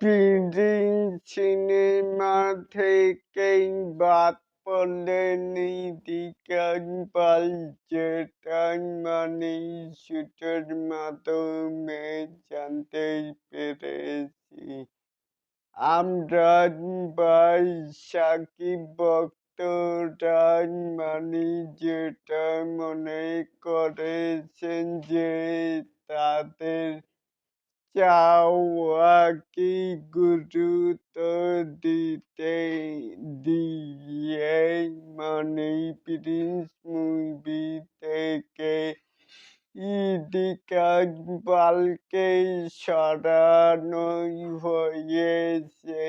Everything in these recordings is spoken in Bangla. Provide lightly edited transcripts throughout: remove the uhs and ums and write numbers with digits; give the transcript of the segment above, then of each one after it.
ফিল্ডিং সিনেমা থেকেই বাদ পড়লেন দীঘার পাল, যেটা মানেই শুটের মাধ্যমে জানতে পেরেছি আমরা বা সাকিব ভক্তরা যেটা মনে করেছেন যে তাদের চাওয়াকে গুরুত্ব দিতে দিয়ে প্রিন্স মুভি থেকে ইকবালকে সরানো হয়েছে,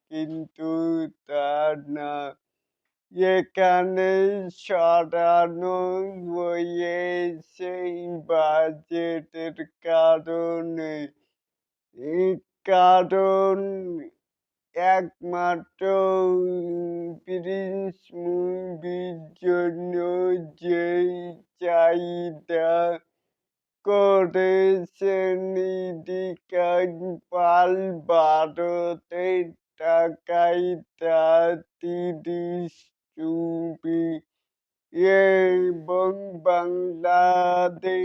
কিন্তু তা না। এখানে সরানো হয়েছে বাজেটের কারণে। কারণ একমাত্র প্রিন্স মুভির জন্য যেই চাহিদা করেছেন ইকবাল, ভারতের টাকায় তা ৩০ কোটি এবং বাংলাদেশে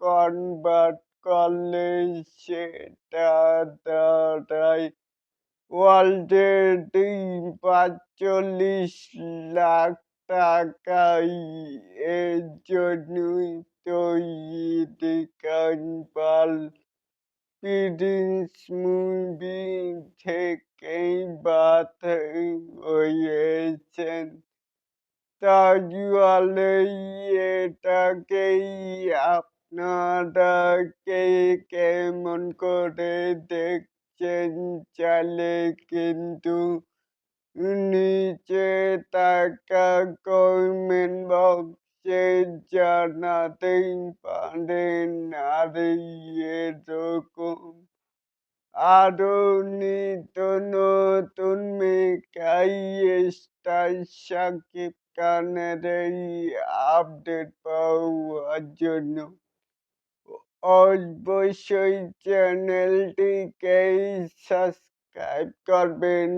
কনভার্ট করলে সেটা দাঁড়ায় অলরেডি ৪৫ লাখ টাকায়। এজন্যই তো ইকবাল প্রিন্স মুভি থেকেই বাদ হয়েছেন। তাহলে এটাকেই আপনারা কেমন করে দেখছেন? চাইলে কিন্তু নিচে থাকা কমেন্ট বক্সে জানাতেই পারেন। আর এরকম আরো নিত্য নতুন মেকাই স্টার শাকিব খানের এই আপডেট পাওয়ার জন্য অবশ্যই চ্যানেলটিকে সাবস্ক্রাইব করবেন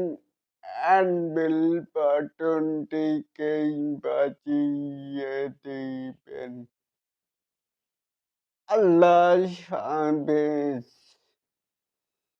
and বেল বাটনটিকে বাজিয়ে দিবেন। আল্লাহ হাফেজ।